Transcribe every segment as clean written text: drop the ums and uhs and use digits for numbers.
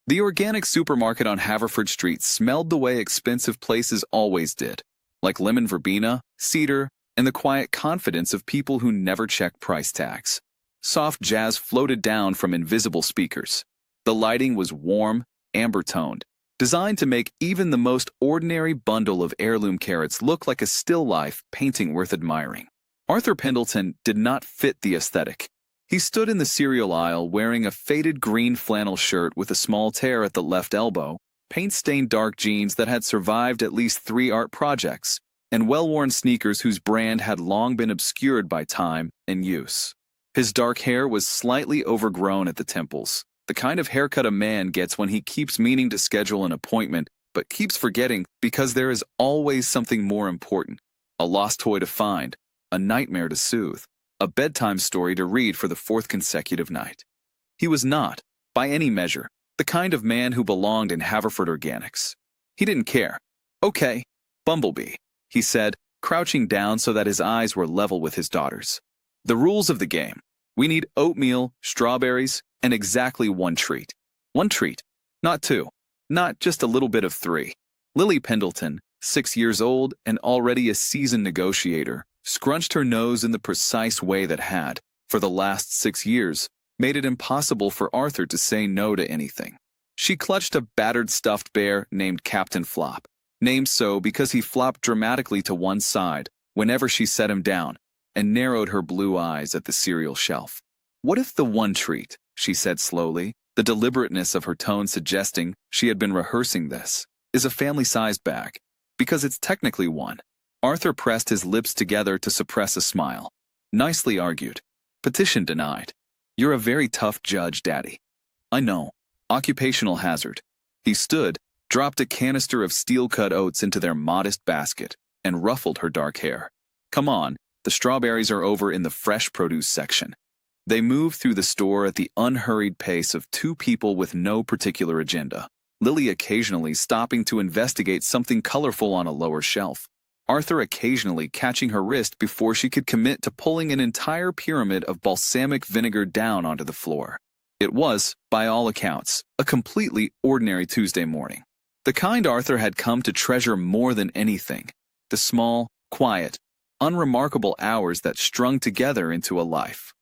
The organic supermarket on Haverford Street smelled the way expensive places always did, like lemon verbena, cedar, and the quiet confidence of people who never check price tags. Soft jazz floated down from invisible speakers. The lighting was warm, amber-toned, designed to make even the most ordinary bundle of heirloom carrots look like a still life painting worth admiring. Arthur Pendleton did not fit the aesthetic. He stood in the cereal aisle wearing a faded green flannel shirt with a small tear at the left elbow, paint-stained dark jeans that had survived at least 3 art projects, and well-worn sneakers whose brand had long been obscured by time and use. His dark hair was slightly overgrown at the temples, the kind of haircut a man gets when he keeps meaning to schedule an appointment but keeps forgetting because there is always something more important: a lost toy to find, a nightmare to soothe, a bedtime story to read for the 4th consecutive night. He was not, by any measure, the kind of man who belonged in Haverford Organics. He didn't care. "Okay, Bumblebee," he said, crouching down so that his eyes were level with his daughter's. "The rules of the game. We need oatmeal, strawberries, and exactly 1 treat. 1 treat, not 2, not just a little bit of 3. Lily Pendleton, 6 years old and already a seasoned negotiator, scrunched her nose in the precise way that had, for the last 6 years, made it impossible for Arthur to say no to anything. She clutched a battered stuffed bear named Captain Flop, named so because he flopped dramatically to one side whenever she set him down, and narrowed her blue eyes at the cereal shelf. "What if the 1 treat," she said slowly, the deliberateness of her tone suggesting she had been rehearsing this, "is a family-sized bag? Because it's technically 1. Arthur pressed his lips together to suppress a smile. "Nicely argued. Petition denied. You're a very tough judge, Daddy." "I know. Occupational hazard." He stood, dropped a canister of steel-cut oats into their modest basket, and ruffled her dark hair. "Come on, the strawberries are over in the fresh produce section." They moved through the store at the unhurried pace of 2 people with no particular agenda, Lily occasionally stopping to investigate something colorful on a lower shelf, Arthur occasionally catching her wrist before she could commit to pulling an entire pyramid of balsamic vinegar down onto the floor. It was, by all accounts, a completely ordinary Tuesday morning. The kind Arthur had come to treasure more than anything. The small, quiet, unremarkable hours that strung together into a life.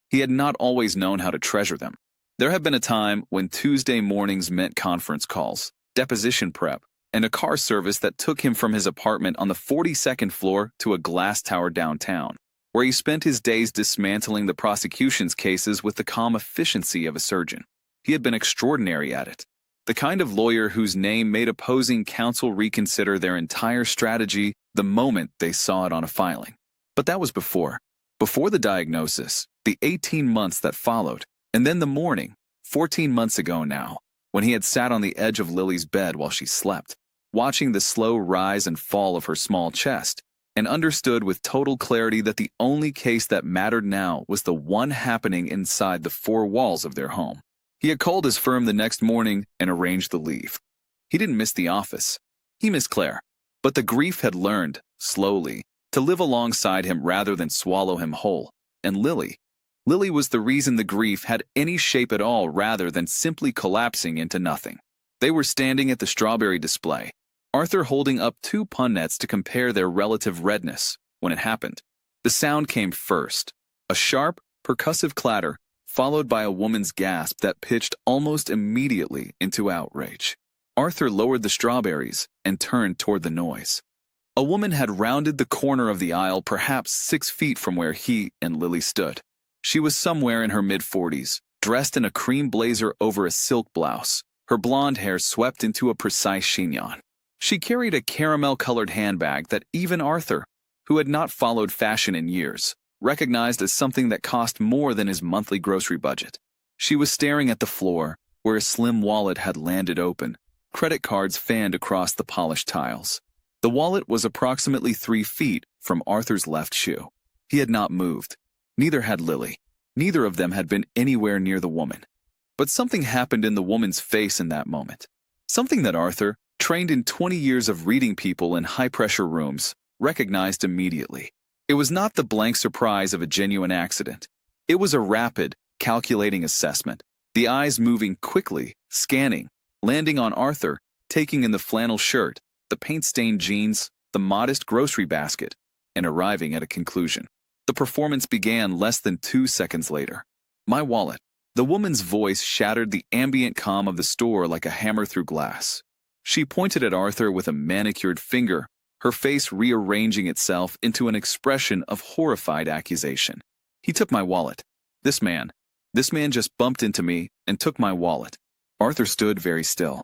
He had not always known how to treasure them. There had been a time when Tuesday mornings meant conference calls, deposition prep, and a car service that took him from his apartment on the 42nd floor to a glass tower downtown, where he spent his days dismantling the prosecution's cases with the calm efficiency of a surgeon. He had been extraordinary at it. The kind of lawyer whose name made opposing counsel reconsider their entire strategy the moment they saw it on a filing. But that was before the diagnosis, the 18 months that followed, and then the morning, 14 months ago now, when he had sat on the edge of Lily's bed while she slept, watching the slow rise and fall of her small chest, and understood with total clarity that the only case that mattered now was the one happening inside the 4 walls of their home. He had called his firm the next morning and arranged the leave. He didn't miss the office. He missed Claire. But the grief had learned, slowly, to live alongside him rather than swallow him whole. And Lily was the reason the grief had any shape at all rather than simply collapsing into nothing. They were standing at the strawberry display, Arthur holding up 2 punnets to compare their relative redness, when it happened. The sound came first, a sharp, percussive clatter, followed by a woman's gasp that pitched almost immediately into outrage. Arthur lowered the strawberries and turned toward the noise. A woman had rounded the corner of the aisle perhaps 6 feet from where he and Lily stood. She was somewhere in her mid-40s, dressed in a cream blazer over a silk blouse, her blonde hair swept into a precise chignon. She carried a caramel-colored handbag that even Arthur, who had not followed fashion in years, recognized as something that cost more than his monthly grocery budget. She was staring at the floor, where a slim wallet had landed open, credit cards fanned across the polished tiles. The wallet was approximately 3 feet from Arthur's left shoe. He had not moved. Neither had Lily. Neither of them had been anywhere near the woman. But something happened in the woman's face in that moment. Something that Arthur, trained in 20 years of reading people in high-pressure rooms, recognized immediately. It was not the blank surprise of a genuine accident. It was a rapid, calculating assessment, the eyes moving quickly, scanning, landing on Arthur, taking in the flannel shirt, the paint-stained jeans, the modest grocery basket, and arriving at a conclusion. The performance began less than 2 seconds later. My wallet. The woman's voice shattered the ambient calm of the store like a hammer through glass. She pointed at Arthur with a manicured finger, her face rearranging itself into an expression of horrified accusation. He took my wallet. This man just bumped into me and took my wallet. Arthur stood very still.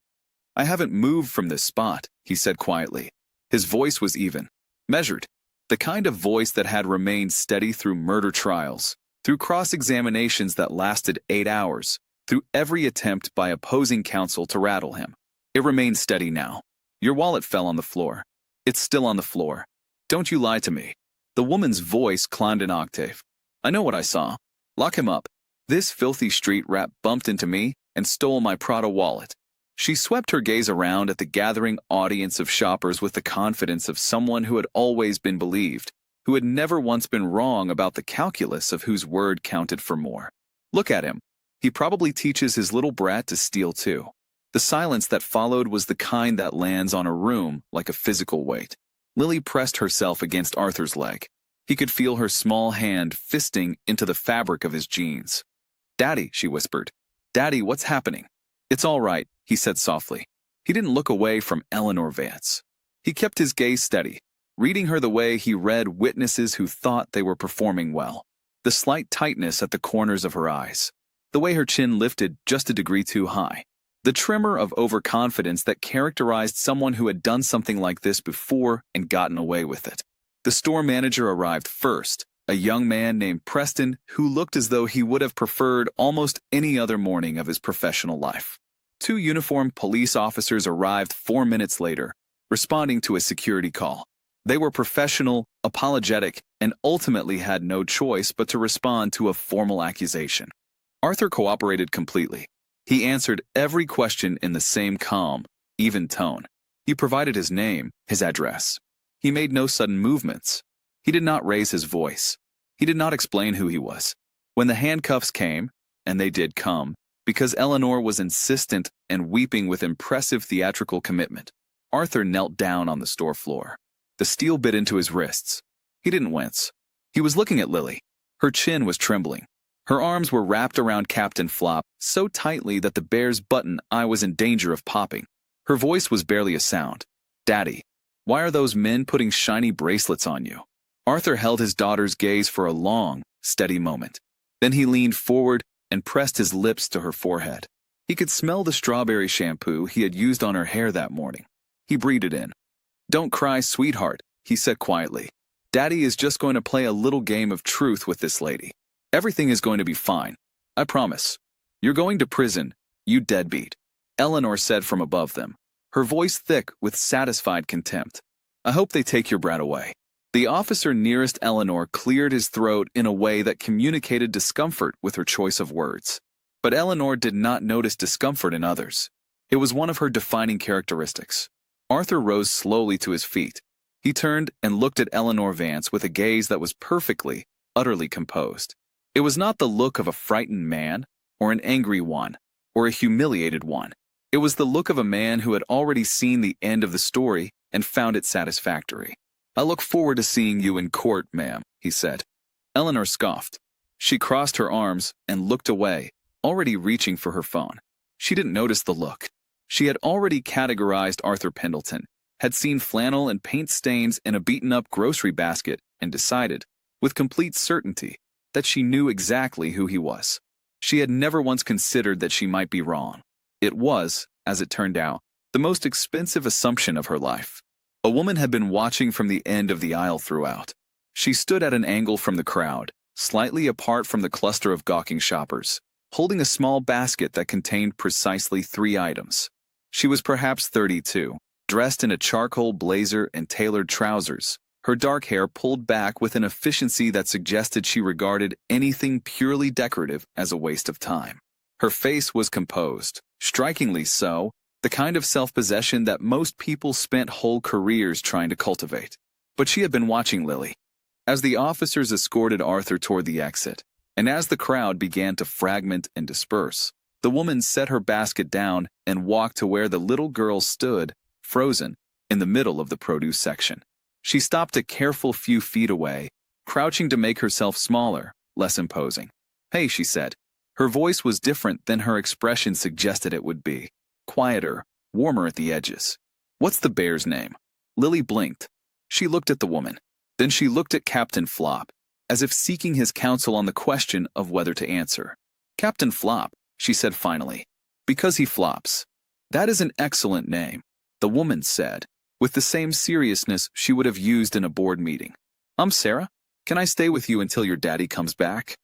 I haven't moved from this spot, he said quietly. His voice was even, measured, the kind of voice that had remained steady through murder trials, through cross-examinations that lasted 8 hours, through every attempt by opposing counsel to rattle him. It remained steady now. Your wallet fell on the floor. It's still on the floor. Don't you lie to me. The woman's voice climbed an octave. I know what I saw. Lock him up. This filthy street rat bumped into me and stole my Prada wallet. She swept her gaze around at the gathering audience of shoppers with the confidence of someone who had always been believed, who had never once been wrong about the calculus of whose word counted for more. Look at him. He probably teaches his little brat to steal too. The silence that followed was the kind that lands on a room like a physical weight. Lily pressed herself against Arthur's leg. He could feel her small hand fisting into the fabric of his jeans. Daddy, she whispered. Daddy, what's happening? It's all right, he said softly. He didn't look away from Eleanor Vance. He kept his gaze steady, reading her the way he read witnesses who thought they were performing well. The slight tightness at the corners of her eyes. The way her chin lifted just a degree too high. The tremor of overconfidence that characterized someone who had done something like this before and gotten away with it. The store manager arrived first, a young man named Preston who looked as though he would have preferred almost any other morning of his professional life. 2 uniformed police officers arrived 4 minutes later, responding to a security call. They were professional, apologetic, and ultimately had no choice but to respond to a formal accusation. Arthur cooperated completely. He answered every question in the same calm, even tone. He provided his name, his address. He made no sudden movements. He did not raise his voice. He did not explain who he was. When the handcuffs came, and they did come, because Eleanor was insistent and weeping with impressive theatrical commitment, Arthur knelt down on the store floor. The steel bit into his wrists. He didn't wince. He was looking at Lily. Her chin was trembling. Her arms were wrapped around Captain Flop so tightly that the bear's button eye was in danger of popping. Her voice was barely a sound. Daddy, why are those men putting shiny bracelets on you? Arthur held his daughter's gaze for a long, steady moment. Then he leaned forward and pressed his lips to her forehead. He could smell the strawberry shampoo he had used on her hair that morning. He breathed it in. Don't cry, sweetheart, he said quietly. Daddy is just going to play a little game of truth with this lady. Everything is going to be fine. I promise. You're going to prison, you deadbeat, Eleanor said from above them, her voice thick with satisfied contempt. I hope they take your brat away. The officer nearest Eleanor cleared his throat in a way that communicated discomfort with her choice of words. But Eleanor did not notice discomfort in others. It was one of her defining characteristics. Arthur rose slowly to his feet. He turned and looked at Eleanor Vance with a gaze that was perfectly, utterly composed. It was not the look of a frightened man, or an angry one, or a humiliated one. It was the look of a man who had already seen the end of the story and found it satisfactory. I look forward to seeing you in court, ma'am, he said. Eleanor scoffed. She crossed her arms and looked away, already reaching for her phone. She didn't notice the look. She had already categorized Arthur Pendleton, had seen flannel and paint stains in a beaten-up grocery basket, and decided, with complete certainty, that she knew exactly who he was. She had never once considered that she might be wrong. It was, as it turned out, the most expensive assumption of her life. A woman had been watching from the end of the aisle throughout. She stood at an angle from the crowd, slightly apart from the cluster of gawking shoppers, holding a small basket that contained precisely 3 items. She was perhaps 32, dressed in a charcoal blazer and tailored trousers, her dark hair pulled back with an efficiency that suggested she regarded anything purely decorative as a waste of time. Her face was composed, strikingly so, the kind of self-possession that most people spent whole careers trying to cultivate. But she had been watching Lily. As the officers escorted Arthur toward the exit, and as the crowd began to fragment and disperse, The woman set her basket down and walked to where the little girl stood, frozen, in the middle of the produce section. She stopped a careful few feet away, crouching to make herself smaller, less imposing. "Hey," she said. Her voice was different than her expression suggested it would be. Quieter, warmer at the edges. "What's the bear's name?" Lily blinked. She looked at the woman. Then she looked at Captain Flop, as if seeking his counsel on the question of whether to answer. "Captain Flop," she said finally, "because he flops." "That is an excellent name," the woman said, with the same seriousness she would have used in a board meeting. "I'm Sarah. Can I stay with you until your daddy comes back?"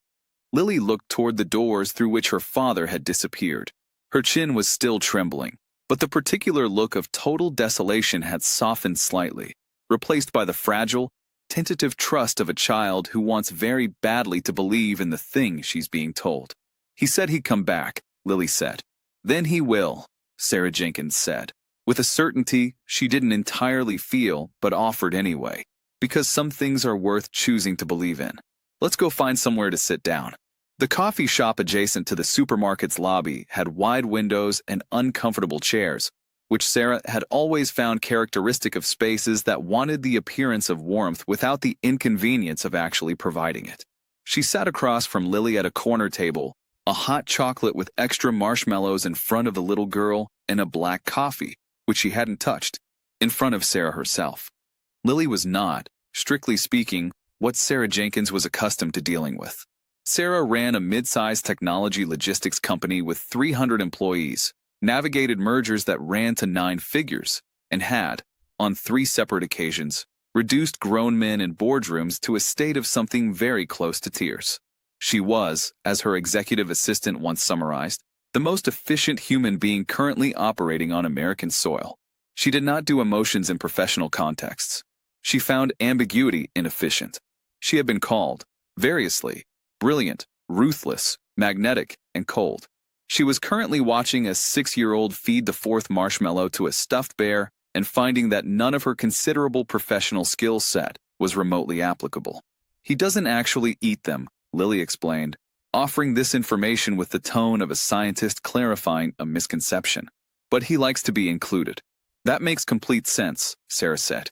Lily looked toward the doors through which her father had disappeared. Her chin was still trembling, but the particular look of total desolation had softened slightly, replaced by the fragile, tentative trust of a child who wants very badly to believe in the thing she's being told. "He said he'd come back," Lily said. "Then he will," Sarah Jenkins said, with a certainty she didn't entirely feel but offered anyway, because some things are worth choosing to believe in. "Let's go find somewhere to sit down." The coffee shop adjacent to the supermarket's lobby had wide windows and uncomfortable chairs, which Sarah had always found characteristic of spaces that wanted the appearance of warmth without the inconvenience of actually providing it. She sat across from Lily at a corner table, a hot chocolate with extra marshmallows in front of the little girl, and a black coffee, which she hadn't touched, in front of Sarah herself. Lily was not, strictly speaking, what Sarah Jenkins was accustomed to dealing with. Sarah ran a mid-sized technology logistics company with 300 employees, navigated mergers that ran to 9 figures, and had, on 3 separate occasions, reduced grown men in boardrooms to a state of something very close to tears. She was, as her executive assistant once summarized, the most efficient human being currently operating on American soil. She did not do emotions in professional contexts. She found ambiguity inefficient. She had been called, variously, brilliant, ruthless, magnetic, and cold. She was currently watching a 6-year-old feed the 4th marshmallow to a stuffed bear and finding that none of her considerable professional skill set was remotely applicable. "He doesn't actually eat them," Lily explained, offering this information with the tone of a scientist clarifying a misconception. "But he likes to be included." "That makes complete sense," Sarah said.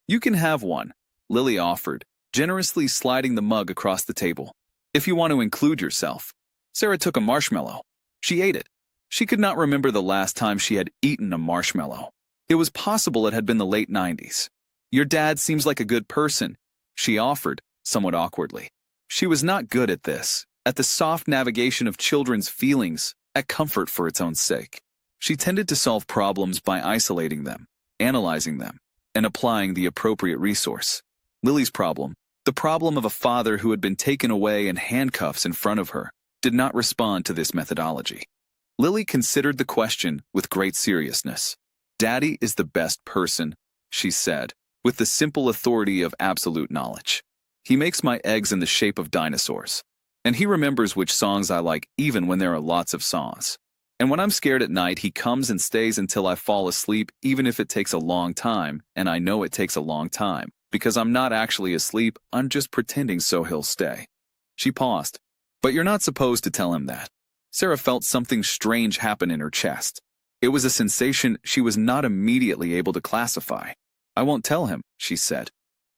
"You can have one," Lily offered, generously sliding the mug across the table. "If you want to include yourself." Sarah took a marshmallow. She ate it. She could not remember the last time she had eaten a marshmallow. It was possible it had been the late 90s. "Your dad seems like a good person," she offered, somewhat awkwardly. She was not good at this, at the soft navigation of children's feelings, at comfort for its own sake. She tended to solve problems by isolating them, analyzing them, and applying the appropriate resource. Lily's problem, the problem of a father who had been taken away in handcuffs in front of her, did not respond to this methodology. Lily considered the question with great seriousness. "Daddy is the best person," she said, with the simple authority of absolute knowledge. "He makes my eggs in the shape of dinosaurs. And he remembers which songs I like even when there are lots of songs. And when I'm scared at night, he comes and stays until I fall asleep, even if it takes a long time, and I know it takes a long time, because I'm not actually asleep, I'm just pretending so he'll stay." She paused. "But you're not supposed to tell him that." Sarah felt something strange happen in her chest. It was a sensation she was not immediately able to classify. "I won't tell him," she said.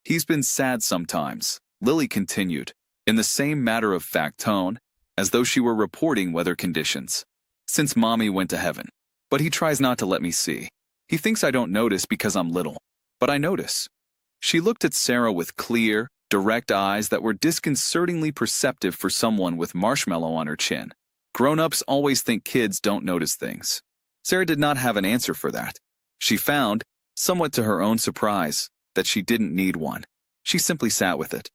"He's been sad sometimes," Lily continued, in the same matter-of-fact tone, as though she were reporting weather conditions, "since Mommy went to heaven. But he tries not to let me see. He thinks I don't notice because I'm little. But I notice." She looked at Sarah with clear, direct eyes that were disconcertingly perceptive for someone with marshmallow on her chin. Grown-ups always think kids don't notice things. Sarah did not have an answer for that. She found, somewhat to her own surprise, that she didn't need one. She simply sat with it.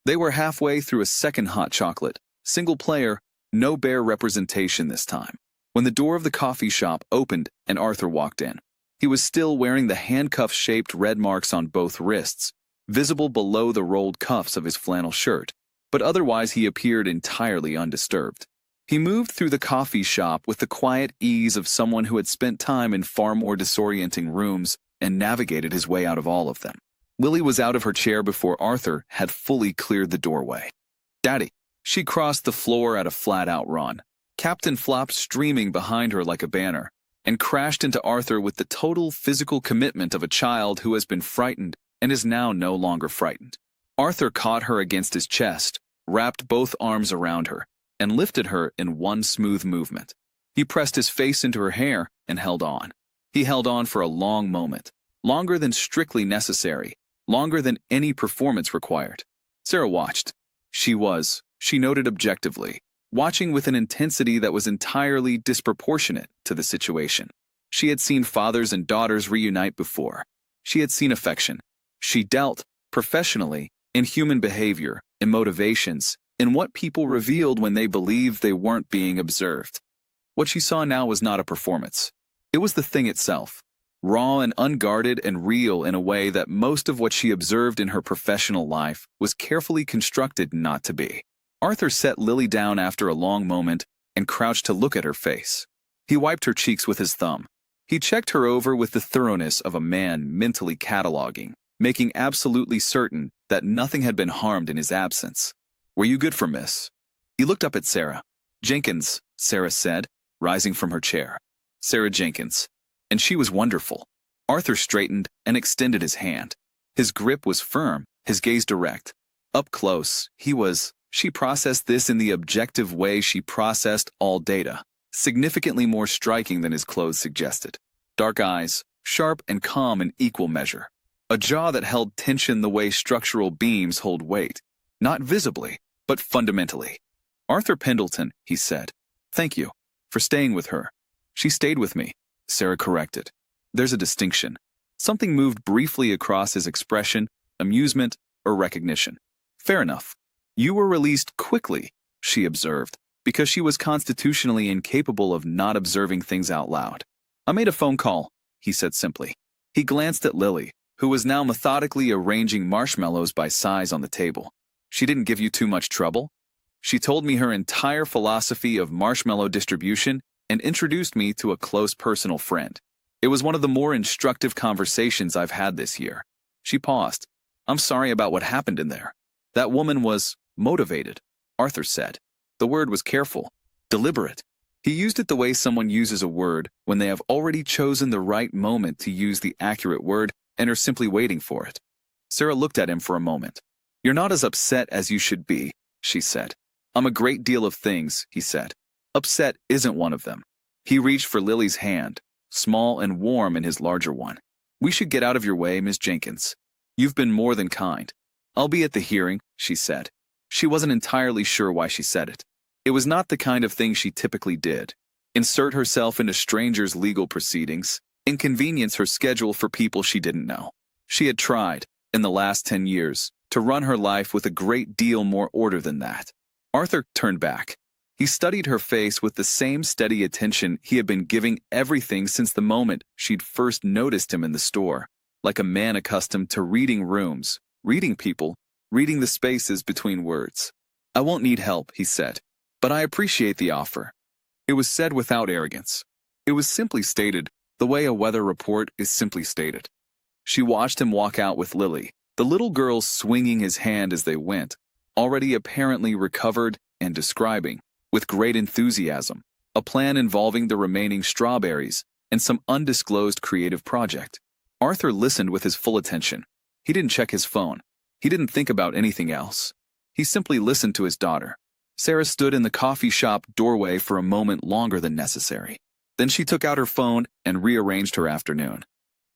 They were halfway through a second hot chocolate, single player, no bear representation this time, when the door of the coffee shop opened and Arthur walked in. He was still wearing the handcuff-shaped red marks on both wrists, visible below the rolled cuffs of his flannel shirt, but otherwise he appeared entirely undisturbed. He moved through the coffee shop with the quiet ease of someone who had spent time in far more disorienting rooms and navigated his way out of all of them. Lily was out of her chair before Arthur had fully cleared the doorway. "Daddy." She crossed the floor at a flat-out run, Captain flopped streaming behind her like a banner, and crashed into Arthur with the total physical commitment of a child who has been frightened and is now no longer frightened. Arthur caught her against his chest, wrapped both arms around her, and lifted her in one smooth movement. He pressed his face into her hair and held on. He held on for a long moment, longer than strictly necessary, longer than any performance required. Sarah watched. She noted objectively, watching with an intensity that was entirely disproportionate to the situation. She had seen fathers and daughters reunite before. She had seen affection. She dealt, professionally, in human behavior, in motivations, in what people revealed when they believed they weren't being observed. What she saw now was not a performance. It was the thing itself, raw and unguarded and real in a way that most of what she observed in her professional life was carefully constructed not to be. Arthur set Lily down after a long moment and crouched to look at her face. He wiped her cheeks with his thumb. He checked her over with the thoroughness of a man mentally cataloging, making absolutely certain that nothing had been harmed in his absence. "Were you good for Miss?" He looked up at Sarah. "Jenkins," Sarah said, rising from her chair. Sarah Jenkins. And she was wonderful. Arthur straightened and extended his hand. His grip was firm, his gaze direct. Up close, she processed this in the objective way she processed all data, significantly more striking than his clothes suggested. Dark eyes, sharp and calm in equal measure. A jaw that held tension the way structural beams hold weight, not visibly, but fundamentally. "Arthur Pendleton," he said. "Thank you for staying with her." "She stayed with me," Sarah corrected. There's a distinction. Something moved briefly across his expression, amusement or recognition. "Fair enough. You were released quickly," she observed, because she was constitutionally incapable of not observing things out loud. "I made a phone call," he said simply. He glanced at Lily, who was now methodically arranging marshmallows by size on the table. "She didn't give you too much trouble?" She told me her entire philosophy of marshmallow distribution and introduced me to a close personal friend. It was one of the more instructive conversations I've had this year. She paused. "I'm sorry about what happened in there. That woman was motivated," Arthur said. The word was careful, deliberate. He used it the way someone uses a word when they have already chosen the right moment to use the accurate word and are simply waiting for it. Sarah looked at him for a moment. "You're not as upset as you should be," she said. "I'm a great deal of things," he said. "Upset isn't one of them." He reached for Lily's hand, small and warm in his larger one. "We should get out of your way, Miss Jenkins. You've been more than kind." "I'll be at the hearing," she said. She wasn't entirely sure why she said it. It was not the kind of thing she typically did. Insert herself into strangers' legal proceedings, inconvenience her schedule for people she didn't know. She had tried, in the last 10 years, to run her life with a great deal more order than that. Arthur turned back. He studied her face with the same steady attention he had been giving everything since the moment she'd first noticed him in the store, like a man accustomed to reading rooms, reading people, reading the spaces between words. "I won't need help," he said, "but I appreciate the offer." It was said without arrogance. It was simply stated the way a weather report is simply stated. She watched him walk out with Lily, the little girl swinging his hand as they went, already apparently recovered and describing, with great enthusiasm, a plan involving the remaining strawberries and some undisclosed creative project. Arthur listened with his full attention. He didn't check his phone. He didn't think about anything else. He simply listened to his daughter. Sarah stood in the coffee shop doorway for a moment longer than necessary. Then she took out her phone and rearranged her afternoon.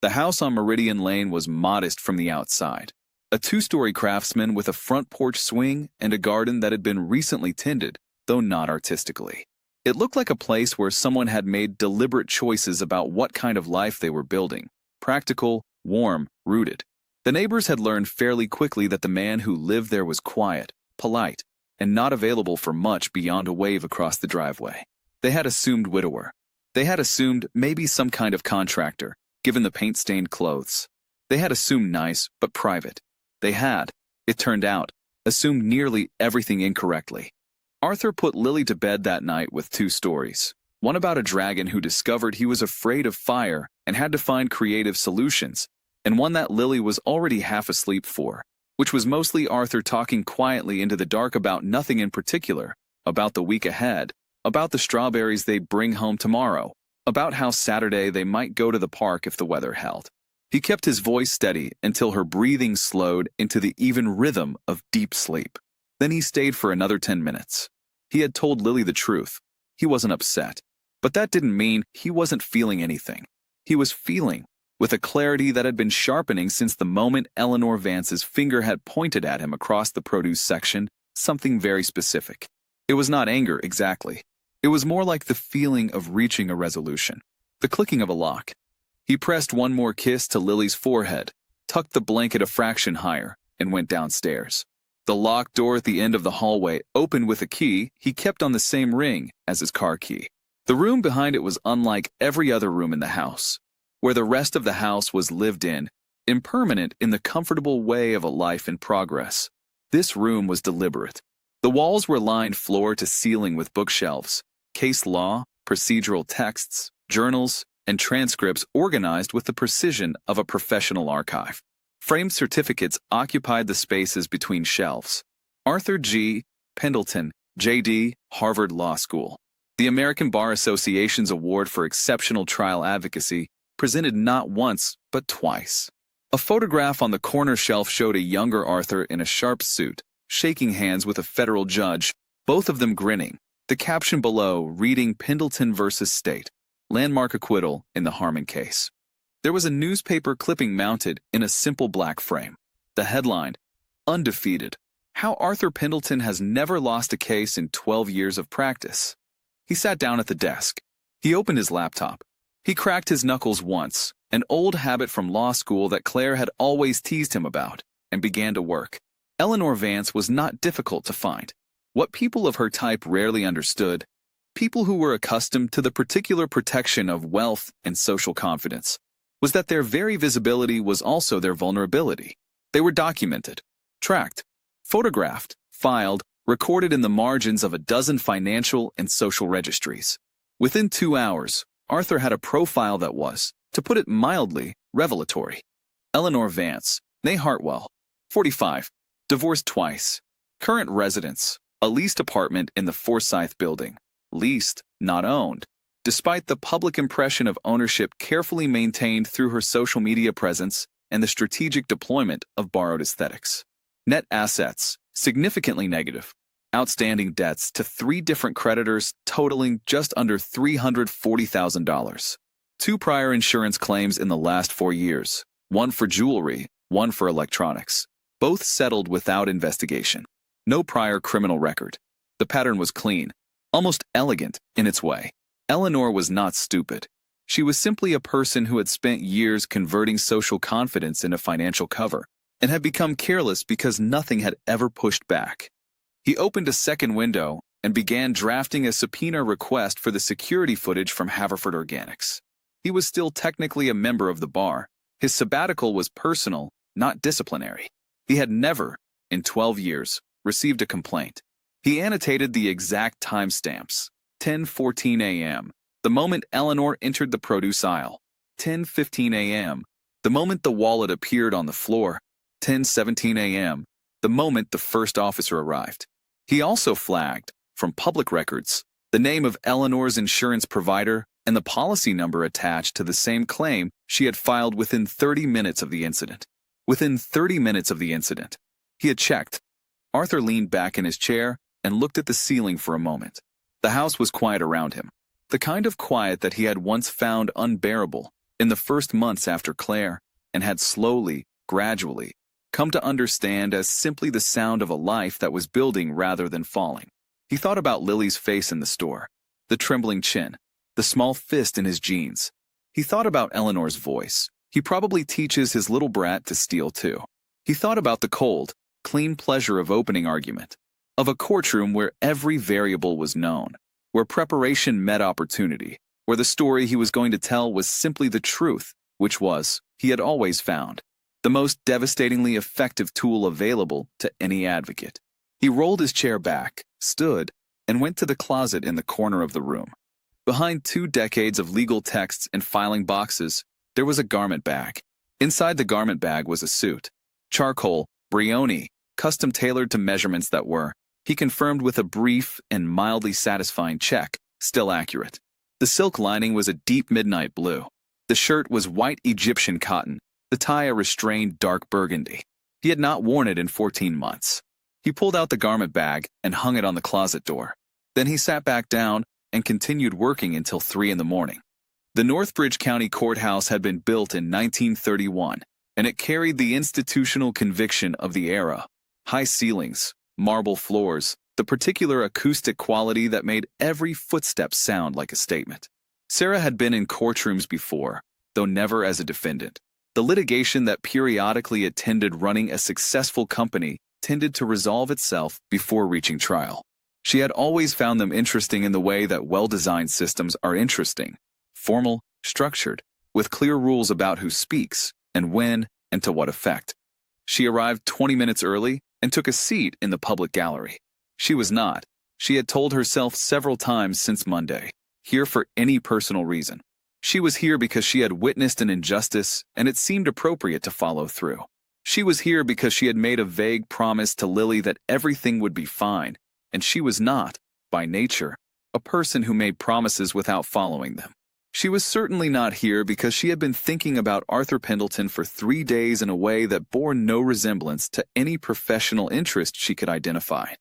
The house on Meridian Lane was modest from the outside. A two-story craftsman with a front porch swing and a garden that had been recently tended, though not artistically. It looked like a place where someone had made deliberate choices about what kind of life they were building. Practical, warm, rooted. The neighbors had learned fairly quickly that the man who lived there was quiet, polite, and not available for much beyond a wave across the driveway. They had assumed widower. They had assumed maybe some kind of contractor, given the paint-stained clothes. They had assumed nice, but private. They had, it turned out, assumed nearly everything incorrectly. Arthur put Lily to bed that night with 2 stories. One about a dragon who discovered he was afraid of fire and had to find creative solutions, and one that Lily was already half asleep for, which was mostly Arthur talking quietly into the dark about nothing in particular, about the week ahead, about the strawberries they'd bring home tomorrow, about how Saturday they might go to the park if the weather held. He kept his voice steady until her breathing slowed into the even rhythm of deep sleep. Then he stayed for another 10 minutes. He had told Lily the truth. He wasn't upset. But that didn't mean he wasn't feeling anything. He was feeling, with a clarity that had been sharpening since the moment Eleanor Vance's finger had pointed at him across the produce section, something very specific. It was not anger, exactly. It was more like the feeling of reaching a resolution, the clicking of a lock. He pressed one more kiss to Lily's forehead, tucked the blanket a fraction higher, and went downstairs. The locked door at the end of the hallway opened with a key he kept on the same ring as his car key. The room behind it was unlike every other room in the house, where the rest of the house was lived in, impermanent in the comfortable way of a life in progress. This room was deliberate. The walls were lined floor to ceiling with bookshelves, case law, procedural texts, journals, and transcripts organized with the precision of a professional archive. Framed certificates occupied the spaces between shelves. Arthur G. Pendleton, J.D., Harvard Law School. The American Bar Association's Award for Exceptional Trial Advocacy, presented not once, but twice. A photograph on the corner shelf showed a younger Arthur in a sharp suit, shaking hands with a federal judge, both of them grinning. The caption below reading Pendleton versus State, landmark acquittal in the Harmon case. There was a newspaper clipping mounted in a simple black frame. The headline, Undefeated, How Arthur Pendleton Has Never Lost a Case in 12 Years of Practice. He sat down at the desk. He opened his laptop. He cracked his knuckles once, an old habit from law school that Claire had always teased him about, and began to work. Eleanor Vance was not difficult to find. What people of her type rarely understood, people who were accustomed to the particular protection of wealth and social confidence, was that their very visibility was also their vulnerability. They were documented, tracked, photographed, filed, recorded in the margins of a dozen financial and social registries. Within 2 hours, Arthur had a profile that was, to put it mildly, revelatory. Eleanor Vance, née Hartwell, 45, divorced twice, current residence, a leased apartment in the Forsyth building, leased, not owned, despite the public impression of ownership carefully maintained through her social media presence and the strategic deployment of borrowed aesthetics. Net assets, significantly negative. Outstanding debts to 3 different creditors totaling just under $340,000. 2 prior insurance claims in the last 4 years, one for jewelry, one for electronics. Both settled without investigation. No prior criminal record. The pattern was clean, almost elegant in its way. Eleanor was not stupid. She was simply a person who had spent years converting social confidence into financial cover, and had become careless because nothing had ever pushed back. He opened a second window and began drafting a subpoena request for the security footage from Haverford Organics. He was still technically a member of the bar. His sabbatical was personal, not disciplinary. He had never, in 12 years, received a complaint. He annotated the exact timestamps. 10:14 a.m., the moment Eleanor entered the produce aisle. 10:15 a.m., the moment the wallet appeared on the floor. 10:17 a.m., the moment the first officer arrived. He also flagged, from public records, the name of Eleanor's insurance provider and the policy number attached to the same claim she had filed within 30 minutes of the incident. Within 30 minutes of the incident. He had checked. Arthur leaned back in his chair and looked at the ceiling for a moment. The house was quiet around him, the kind of quiet that he had once found unbearable in the first months after Claire, and had slowly, gradually, come to understand as simply the sound of a life that was building rather than falling. He thought about Lily's face in the store, the trembling chin, the small fist in his jeans. He thought about Eleanor's voice. He probably teaches his little brat to steal too. He thought about the cold, clean pleasure of opening argument, of a courtroom where every variable was known, where preparation met opportunity, where the story he was going to tell was simply the truth, which was, he had always found, the most devastatingly effective tool available to any advocate. He rolled his chair back, stood, and went to the closet in the corner of the room. Behind 2 decades of legal texts and filing boxes, there was a garment bag. Inside the garment bag was a suit. Charcoal, Brioni, custom tailored to measurements that were, He confirmed with a brief and mildly satisfying check, still accurate. The silk lining was a deep midnight blue. The shirt was white Egyptian cotton, the tie a restrained dark burgundy. He had not worn it in 14 months. He pulled out the garment bag and hung it on the closet door. Then he sat back down and continued working until 3 in the morning. The Northbridge County Courthouse had been built in 1931, and it carried the institutional conviction of the era. High ceilings, marble floors, the particular acoustic quality that made every footstep sound like a statement. Sarah had been in courtrooms before, though never as a defendant. The litigation that periodically attended running a successful company tended to resolve itself before reaching trial. She had always found them interesting in the way that well-designed systems are interesting, formal, structured, with clear rules about who speaks, and when, and to what effect. She arrived 20 minutes early and took a seat in the public gallery. She was not, she had told herself several times since Monday, here for any personal reason. She was here because she had witnessed an injustice and it seemed appropriate to follow through. She was here because she had made a vague promise to Lily that everything would be fine, and she was not, by nature, a person who made promises without following them. She was certainly not here because she had been thinking about Arthur Pendleton for 3 days in a way that bore no resemblance to any professional interest she could identify.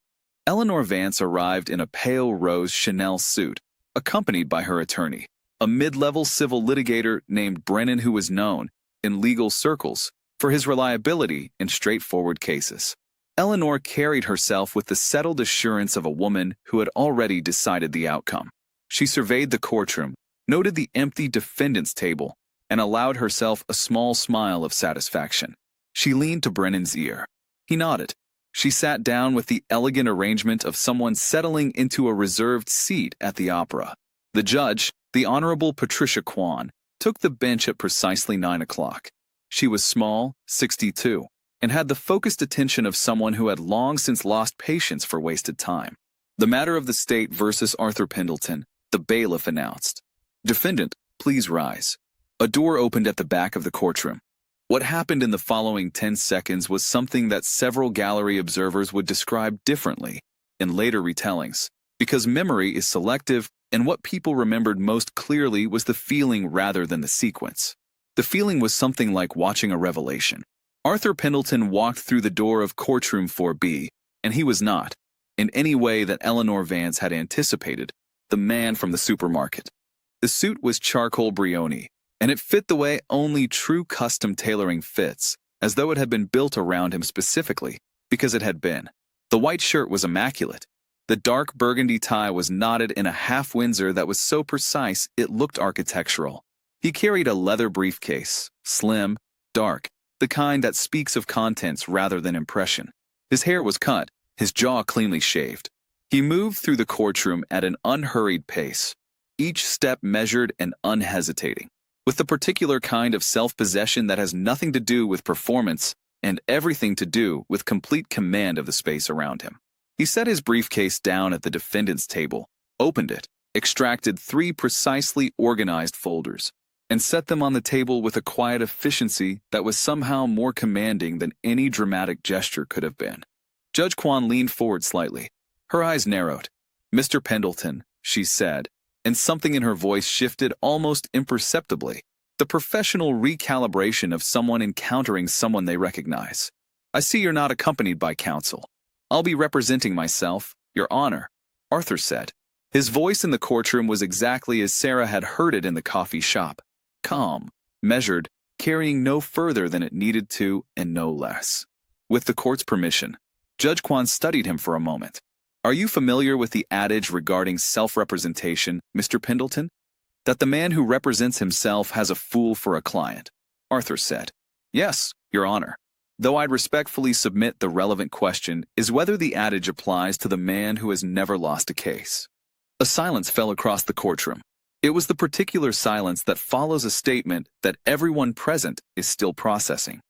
Eleanor Vance arrived in a pale rose Chanel suit, accompanied by her attorney, a mid-level civil litigator named Brennan who was known, in legal circles, for his reliability in straightforward cases. Eleanor carried herself with the settled assurance of a woman who had already decided the outcome. She surveyed the courtroom, noted the empty defendant's table, and allowed herself a small smile of satisfaction. She leaned to Brennan's ear. He nodded. She sat down with the elegant arrangement of someone settling into a reserved seat at the opera. The judge, the Honorable Patricia Kwan, took the bench at precisely 9 o'clock. She was small, 62, and had the focused attention of someone who had long since lost patience for wasted time. The matter of the state versus Arthur Pendleton, the bailiff announced. Defendant, please rise. A door opened at the back of the courtroom. What happened in the following 10 seconds was something that several gallery observers would describe differently in later retellings, because memory is selective and what people remembered most clearly was the feeling rather than the sequence. The feeling was something like watching a revelation. Arthur Pendleton walked through the door of courtroom 4B, and he was not, in any way that Eleanor Vance had anticipated, the man from the supermarket. The suit was charcoal brioni, and it fit the way only true custom tailoring fits, as though it had been built around him specifically, because it had been. The white shirt was immaculate. The dark burgundy tie was knotted in a half-Windsor that was so precise it looked architectural. He carried a leather briefcase, slim, dark, the kind that speaks of contents rather than impression. His hair was cut, his jaw cleanly shaved. He moved through the courtroom at an unhurried pace, each step measured and unhesitating, with the particular kind of self-possession that has nothing to do with performance and everything to do with complete command of the space around him. He set his briefcase down at the defendant's table, opened it, extracted 3 precisely organized folders, and set them on the table with a quiet efficiency that was somehow more commanding than any dramatic gesture could have been. Judge Kwan leaned forward slightly. Her eyes narrowed. "Mr. Pendleton," she said, and something in her voice shifted almost imperceptibly, the professional recalibration of someone encountering someone they recognize. "I see you're not accompanied by counsel. I'll be representing myself, Your Honor," Arthur said. His voice in the courtroom was exactly as Sarah had heard it in the coffee shop. Calm, measured, carrying no further than it needed to and no less. With the court's permission, Judge Kwan studied him for a moment. "Are you familiar with the adage regarding self-representation, Mr. Pendleton? That the man who represents himself has a fool for a client," Arthur said. "Yes, Your Honor. Though I'd respectfully submit the relevant question is whether the adage applies to the man who has never lost a case." A silence fell across the courtroom. It was the particular silence that follows a statement that everyone present is still processing.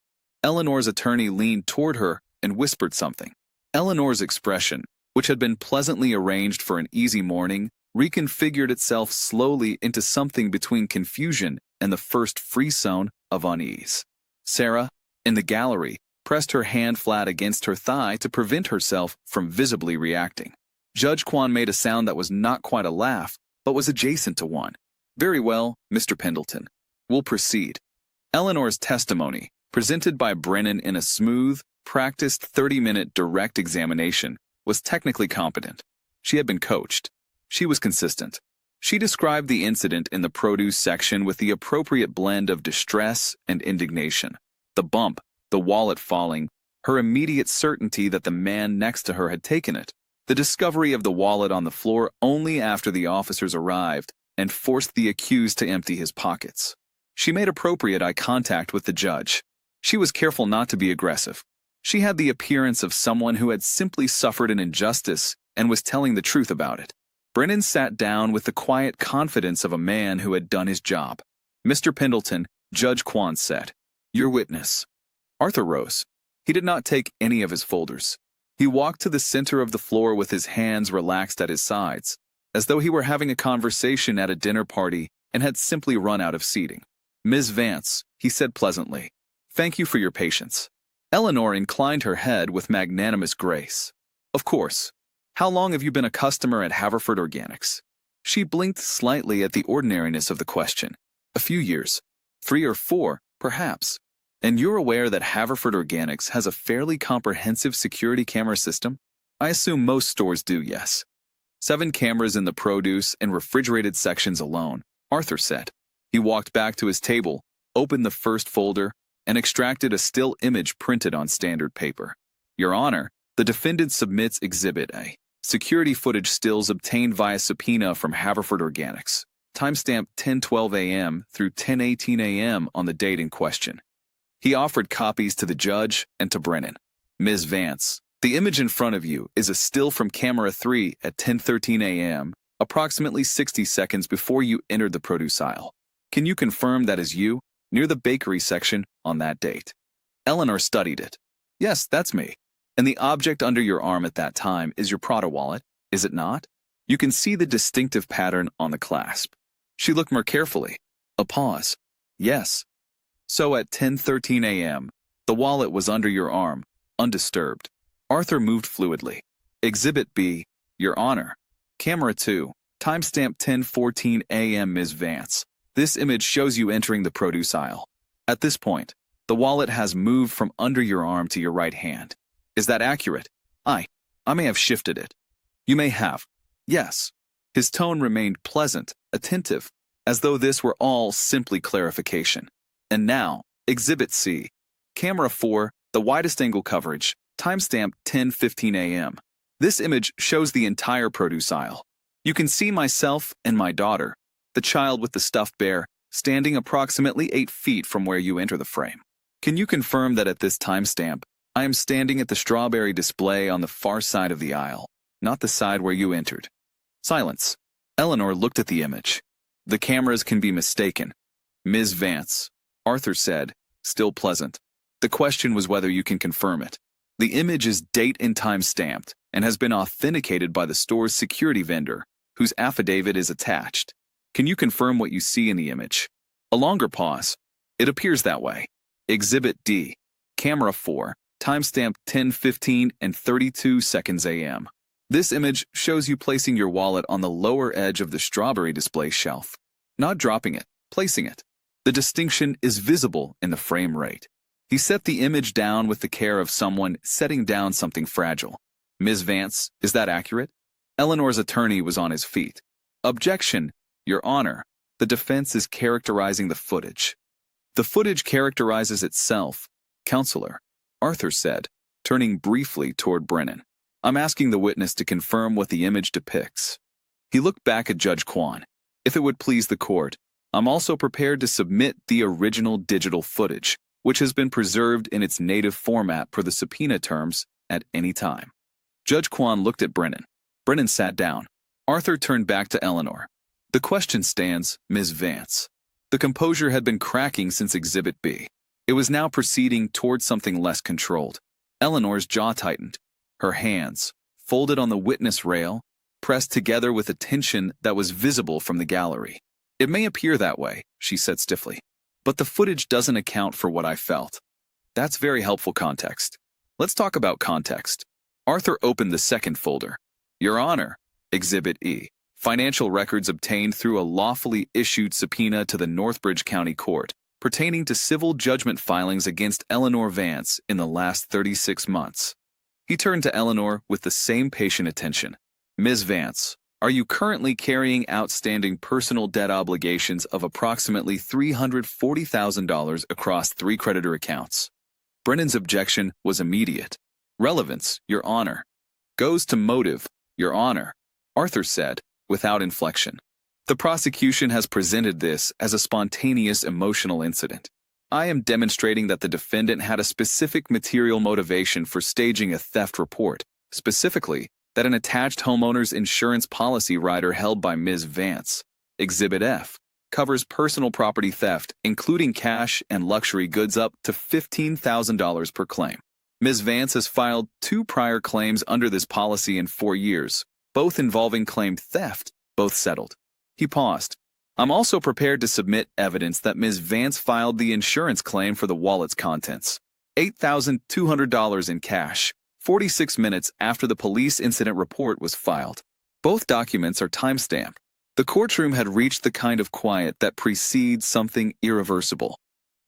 Eleanor's attorney leaned toward her and whispered something. Eleanor's expression, which had been pleasantly arranged for an easy morning, reconfigured itself slowly into something between confusion and the first frisson of unease. Sarah, in the gallery, pressed her hand flat against her thigh to prevent herself from visibly reacting. Judge Kwan made a sound that was not quite a laugh, but was adjacent to one. "Very well, Mr. Pendleton. We'll proceed." Eleanor's testimony, presented by Brennan in a smooth, practiced 30-minute direct examination, was technically competent. She had been coached. She was consistent. She described the incident in the produce section with the appropriate blend of distress and indignation. The bump, the wallet falling, her immediate certainty that the man next to her had taken it, the discovery of the wallet on the floor only after the officers arrived and forced the accused to empty his pockets. She made appropriate eye contact with the judge. She was careful not to be aggressive. She had the appearance of someone who had simply suffered an injustice and was telling the truth about it. Brennan sat down with the quiet confidence of a man who had done his job. "Mr. Pendleton," Judge Kwan said, "your witness." Arthur rose. He did not take any of his folders. He walked to the center of the floor with his hands relaxed at his sides, as though he were having a conversation at a dinner party and had simply run out of seating. "Ms. Vance," he said pleasantly, "thank you for your patience." Eleanor inclined her head with magnanimous grace. "Of course. How long have you been a customer at Haverford Organics?" She blinked slightly at the ordinariness of the question. "A few years. 3 or 4, perhaps. And you're aware that Haverford Organics has a fairly comprehensive security camera system?" "I assume most stores do, yes." 7 cameras in the produce and refrigerated sections alone, Arthur said. He walked back to his table, opened the first folder, and extracted a still image printed on standard paper. "Your Honor, the defendant submits Exhibit A. Security footage stills obtained via subpoena from Haverford Organics. Timestamp 10:12 a.m. through 10:18 a.m. on the date in question." He offered copies to the judge and to Brennan. "Ms. Vance, the image in front of you is a still from camera 3 at 10:13 a.m., approximately 60 seconds before you entered the produce aisle. Can you confirm that is you, near the bakery section, on that date?" Eleanor studied it. "Yes, that's me. And the object under your arm at that time is your Prada wallet, is it not? You can see the distinctive pattern on the clasp." She looked more carefully. A pause. "Yes. So at 10:13 a.m., the wallet was under your arm, undisturbed." Arthur moved fluidly. "Exhibit B, Your Honor. Camera 2, timestamp 10:14 a.m. Ms. Vance. This image shows you entering the produce aisle. At this point, the wallet has moved from under your arm to your right hand. Is that accurate?" I may have shifted it." "You may have. Yes." His tone remained pleasant, attentive, as though this were all simply clarification. "And now, Exhibit C. Camera 4, the widest angle coverage, timestamp 10:15 a.m. This image shows the entire produce aisle. You can see myself and my daughter, the child with the stuffed bear, standing approximately 8 feet from where you enter the frame. Can you confirm that at this timestamp, I am standing at the strawberry display on the far side of the aisle, not the side where you entered?" Silence. Eleanor looked at the image. "The cameras can be mistaken." "Ms. Vance," Arthur said, still pleasant. "The question was whether you can confirm it. The image is date and time stamped and has been authenticated by the store's security vendor, whose affidavit is attached. Can you confirm what you see in the image?" A longer pause. "It appears that way. Exhibit D. Camera 4, timestamp 10:15 and 32 seconds a.m. This image shows you placing your wallet on the lower edge of the strawberry display shelf. Not dropping it, placing it. The distinction is visible in the frame rate. He set the image down with the care of someone setting down something fragile. "Ms. Vance, is that accurate?" Eleanor's attorney was on his feet. "Objection, Your Honor. The defense is characterizing the footage." "The footage characterizes itself, Counselor," Arthur said, turning briefly toward Brennan. "I'm asking the witness to confirm what the image depicts." He looked back at Judge Kwan. "If it would please the court, I'm also prepared to submit the original digital footage, which has been preserved in its native format per the subpoena terms at any time." Judge Kwan looked at Brennan. Brennan sat down. Arthur turned back to Eleanor. "The question stands, Ms. Vance." The composure had been cracking since Exhibit B. It was now proceeding toward something less controlled. Eleanor's jaw tightened. Her hands, folded on the witness rail, pressed together with a tension that was visible from the gallery. "It may appear that way," she said stiffly, "but the footage doesn't account for what I felt." That's very helpful context. Let's talk about context. Arthur opened the second folder. Your Honor, Exhibit E. Financial records obtained through a lawfully issued subpoena to the Northbridge County Court pertaining to civil judgment filings against Eleanor Vance in the last 36 months. He turned to Eleanor with the same patient attention. Ms. Vance, are you currently carrying outstanding personal debt obligations of approximately $340,000 across 3 creditor accounts? Brennan's objection was immediate. Relevance, Your Honor. Goes to motive, Your Honor, Arthur said, without inflection. The prosecution has presented this as a spontaneous emotional incident. I am demonstrating that the defendant had a specific material motivation for staging a theft report, specifically that an attached homeowner's insurance policy rider held by Ms. Vance, Exhibit F, covers personal property theft, including cash and luxury goods up to $15,000 per claim. Ms. Vance has filed 2 prior claims under this policy in 4 years, both involving claimed theft, both settled. He paused. I'm also prepared to submit evidence that Ms. Vance filed the insurance claim for the wallet's contents, $8,200 in cash, 46 minutes after the police incident report was filed. Both documents are timestamped. The courtroom had reached the kind of quiet that precedes something irreversible.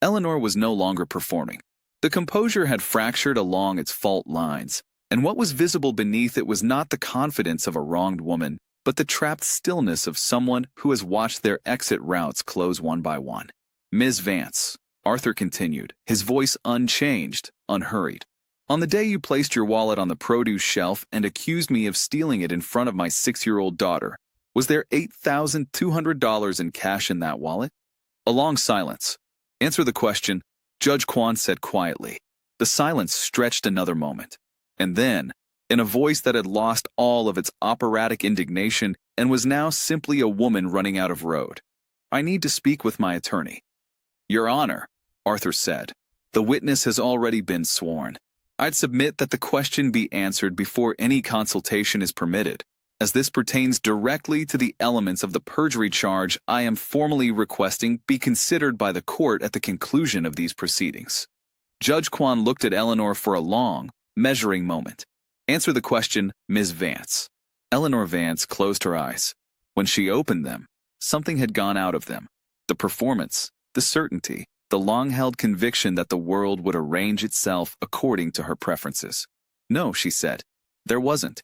Eleanor was no longer performing. The composure had fractured along its fault lines, and what was visible beneath it was not the confidence of a wronged woman, but the trapped stillness of someone who has watched their exit routes close one by one. Ms. Vance, Arthur continued, his voice unchanged, unhurried. On the day you placed your wallet on the produce shelf and accused me of stealing it in front of my 6-year-old daughter, was there $8,200 in cash in that wallet? A long silence. Answer the question, Judge Kwan said quietly. The silence stretched another moment. And then, in a voice that had lost all of its operatic indignation and was now simply a woman running out of road, I need to speak with my attorney. Your Honor, Arthur said, the witness has already been sworn. I'd submit that the question be answered before any consultation is permitted, as this pertains directly to the elements of the perjury charge I am formally requesting be considered by the court at the conclusion of these proceedings. Judge Kwan looked at Eleanor for a long, measuring moment. Answer the question, Ms. Vance. Eleanor Vance closed her eyes. When she opened them, something had gone out of them. The performance, the certainty, the long-held conviction that the world would arrange itself according to her preferences. No, she said, there wasn't.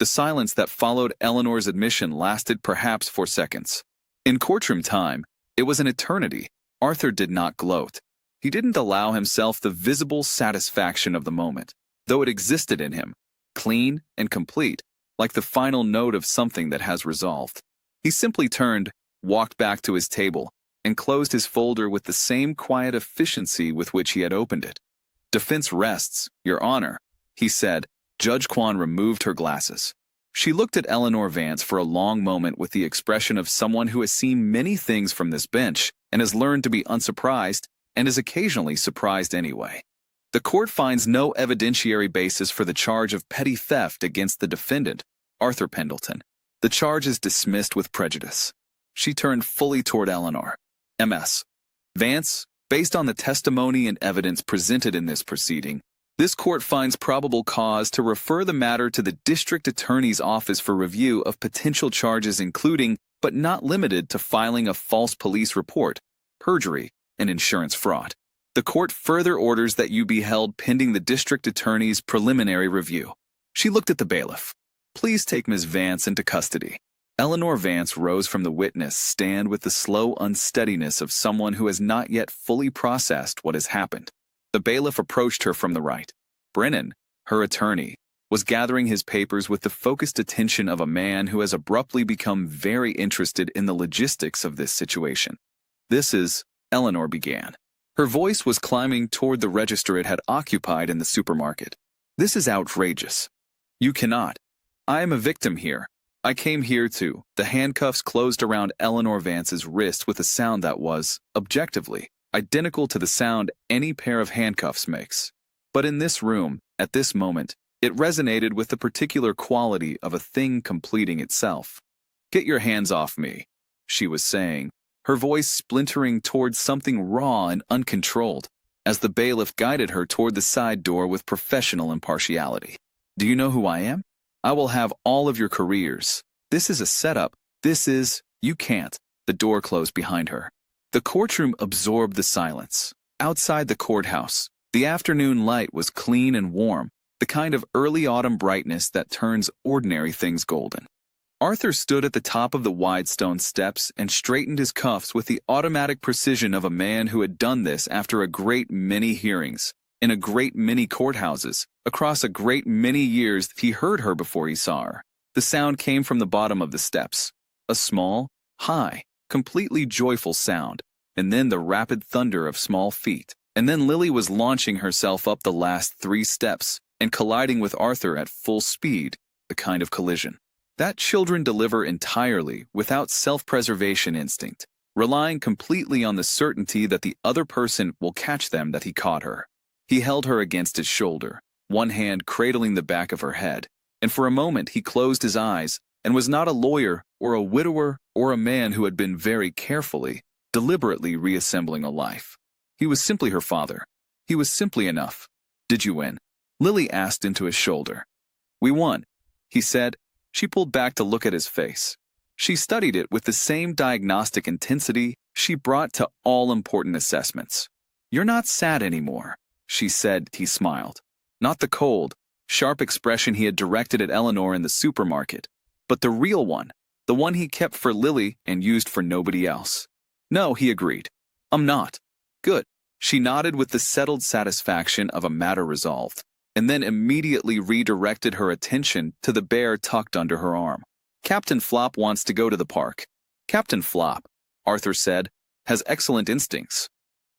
The silence that followed Eleanor's admission lasted perhaps 4 seconds. In courtroom time, it was an eternity. Arthur did not gloat. He didn't allow himself the visible satisfaction of the moment, though it existed in him, clean and complete, like the final note of something that has resolved. He simply turned, walked back to his table, and closed his folder with the same quiet efficiency with which he had opened it. Defense rests, Your Honor, he said. Judge Kwan removed her glasses. She looked at Eleanor Vance for a long moment with the expression of someone who has seen many things from this bench and has learned to be unsurprised and is occasionally surprised anyway. The court finds no evidentiary basis for the charge of petty theft against the defendant, Arthur Pendleton. The charge is dismissed with prejudice. She turned fully toward Eleanor. Ms. Vance, based on the testimony and evidence presented in this proceeding, this court finds probable cause to refer the matter to the District Attorney's Office for review of potential charges including, but not limited to filing a false police report, perjury, and insurance fraud. The court further orders that you be held pending the District Attorney's preliminary review. She looked at the bailiff. Please take Ms. Vance into custody. Eleanor Vance rose from the witness stand with the slow unsteadiness of someone who has not yet fully processed what has happened. The bailiff approached her from the right. Brennan, her attorney, was gathering his papers with the focused attention of a man who has abruptly become very interested in the logistics of this situation. This is, Eleanor began. Her voice was climbing toward the register it had occupied in the supermarket. This is outrageous. You cannot. I am a victim here. I came here to. The handcuffs closed around Eleanor Vance's wrist with a sound that was, objectively, identical to the sound any pair of handcuffs makes. But in this room, at this moment, it resonated with the particular quality of a thing completing itself. Get your hands off me, she was saying, her voice splintering towards something raw and uncontrolled. as the bailiff guided her toward the side door with professional impartiality. Do you know who I am? I will have all of your careers. This is a setup. You can't. The door closed behind her. The courtroom absorbed the silence. Outside the courthouse, the afternoon light was clean and warm, the kind of early autumn brightness that turns ordinary things golden. Arthur stood at the top of the wide stone steps and straightened his cuffs with the automatic precision of a man who had done this after a great many hearings, in a great many courthouses, across a great many years. He heard her before he saw her. The sound came from the bottom of the steps, a small, high, completely joyful sound, and then the rapid thunder of small feet. And then Lily was launching herself up the last 3 steps and colliding with Arthur at full speed, the kind of collision that children deliver entirely without self-preservation instinct, relying completely on the certainty that the other person will catch them. That he caught her. He held her against his shoulder, one hand cradling the back of her head, and for a moment he closed his eyes and was not a lawyer or a widower or a man who had been very carefully, deliberately reassembling a life. He was simply her father. He was simply enough. Did you win? Lily asked into his shoulder. We won, he said. She pulled back to look at his face. She studied it with the same diagnostic intensity she brought to all important assessments. You're not sad anymore, she said. He smiled. Not the cold, sharp expression he had directed at Eleanor in the supermarket, but the real one, the one he kept for Lily and used for nobody else. No, he agreed. I'm not. Good. She nodded with the settled satisfaction of a matter resolved, and then immediately redirected her attention to the bear tucked under her arm. Captain Flop wants to go to the park. Captain Flop, Arthur said, has excellent instincts.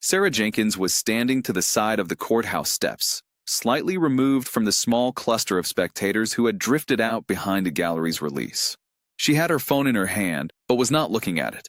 Sarah Jenkins was standing to the side of the courthouse steps, slightly removed from the small cluster of spectators who had drifted out behind the gallery's release. She had her phone in her hand, but was not looking at it.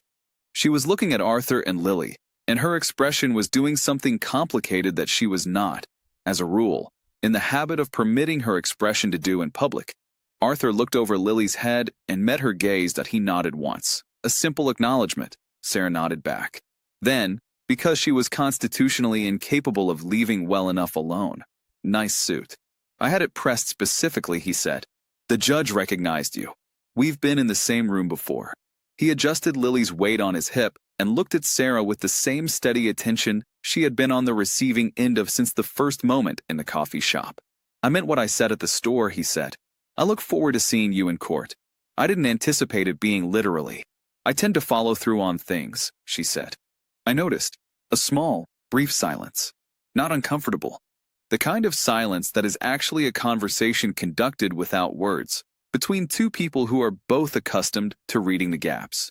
She was looking at Arthur and Lily, and her expression was doing something complicated that she was not, as a rule, in the habit of permitting her expression to do in public. Arthur looked over Lily's head and met her gaze. That he nodded once, a simple acknowledgement. Sarah nodded back. Then, because she was constitutionally incapable of leaving well enough alone. Nice suit. I had it pressed specifically, he said. The judge recognized you. We've been in the same room before. He adjusted Lily's weight on his hip and looked at Sarah with the same steady attention she had been on the receiving end of since the first moment in the coffee shop. I meant what I said at the store, he said. I look forward to seeing you in court. I didn't anticipate it being literally. I tend to follow through on things, she said. I noticed a small, brief silence. Not uncomfortable. The kind of silence that is actually a conversation conducted without words, between two people who are both accustomed to reading the gaps.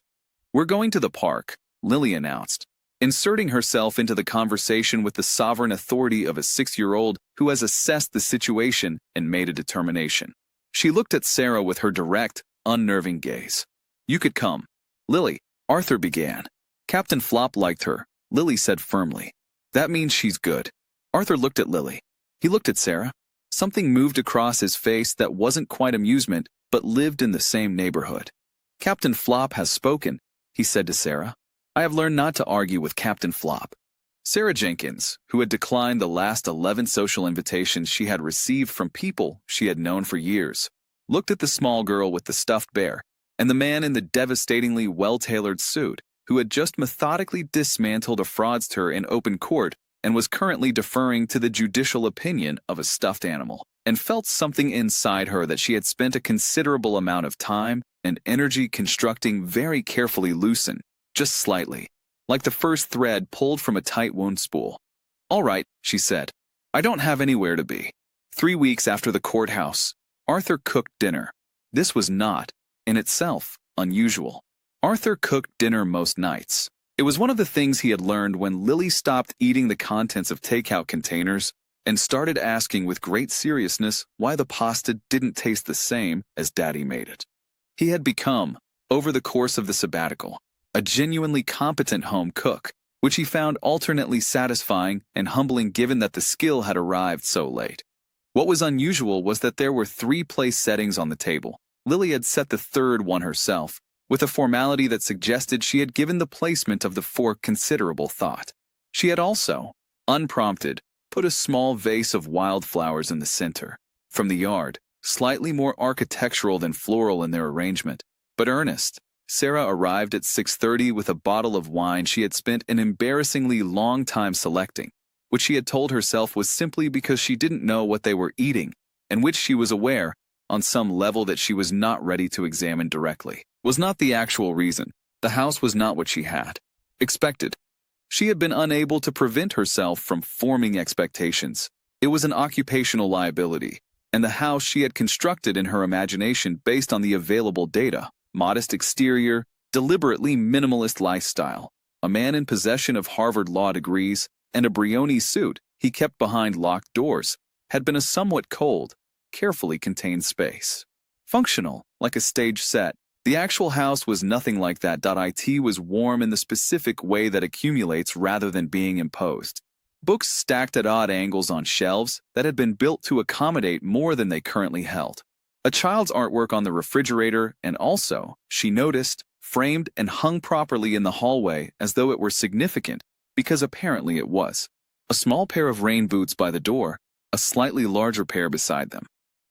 We're going to the park, Lily announced, inserting herself into the conversation with the sovereign authority of a 6-year-old who has assessed the situation and made a determination. She looked at Sarah with her direct, unnerving gaze. You could come. Lily, Arthur began. Captain Flop liked her, Lily said firmly. That means she's good. Arthur looked at Lily. He looked at Sarah. Something moved across his face that wasn't quite amusement, but lived in the same neighborhood. Captain Flop has spoken, he said to Sarah. I have learned not to argue with Captain Flop. Sarah Jenkins, who had declined the last 11 social invitations she had received from people she had known for years, looked at the small girl with the stuffed bear and the man in the devastatingly well-tailored suit who had just methodically dismantled a fraudster in open court and was currently deferring to the judicial opinion of a stuffed animal, and felt something inside her that she had spent a considerable amount of time and energy constructing very carefully loosen, just slightly, like the first thread pulled from a tight wound spool. All right, she said. I don't have anywhere to be. 3 weeks after the courthouse, Arthur cooked dinner. This was not, in itself, unusual. Arthur cooked dinner most nights. It was one of the things he had learned when Lily stopped eating the contents of takeout containers and started asking with great seriousness why the pasta didn't taste the same as Daddy made it. He had become, over the course of the sabbatical, a genuinely competent home cook, which he found alternately satisfying and humbling given that the skill had arrived so late. What was unusual was that there were 3 place settings on the table. Lily had set the third one herself, with a formality that suggested she had given the placement of the fork considerable thought. She had also, Unprompted, put a small vase of wildflowers in the center. From the yard, slightly more architectural than floral in their arrangement, but earnest, Sarah arrived at 6:30 with a bottle of wine she had spent an embarrassingly long time selecting, which she had told herself was simply because she didn't know what they were eating, and which she was aware, on some level that she was not ready to examine directly, was not the actual reason. The house was not what she had expected. She had been unable to prevent herself from forming expectations. It was an occupational liability, and the house she had constructed in her imagination based on the available data, modest exterior, deliberately minimalist lifestyle, a man in possession of Harvard law degrees, and a Brioni suit he kept behind locked doors, had been a somewhat cold, carefully contained space. Functional, like a stage set, the actual house was nothing like that. It was warm in the specific way that accumulates rather than being imposed. Books stacked at odd angles on shelves that had been built to accommodate more than they currently held. A child's artwork on the refrigerator, and also, she noticed, framed and hung properly in the hallway as though it were significant, because apparently it was. A small pair of rain boots by the door, a slightly larger pair beside them.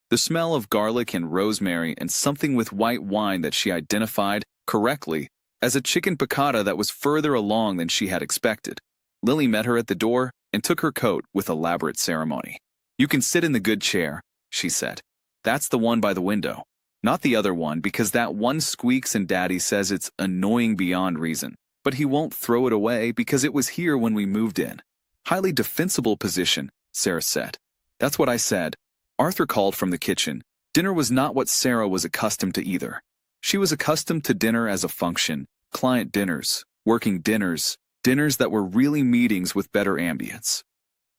The smell of garlic and rosemary and something with white wine that she identified, correctly, as a chicken piccata that was further along than she had expected. Lily met her at the door and took her coat with elaborate ceremony. "You can sit in the good chair," she said. "That's the one by the window. Not the other one, because that one squeaks and Daddy says it's annoying beyond reason. But he won't throw it away because it was here when we moved in." "Highly defensible position," Sarah said. "That's what I said." Arthur called from the kitchen. Dinner was not what Sarah was accustomed to either. She was accustomed to dinner as a function, client dinners, working dinners, dinners that were really meetings with better ambience.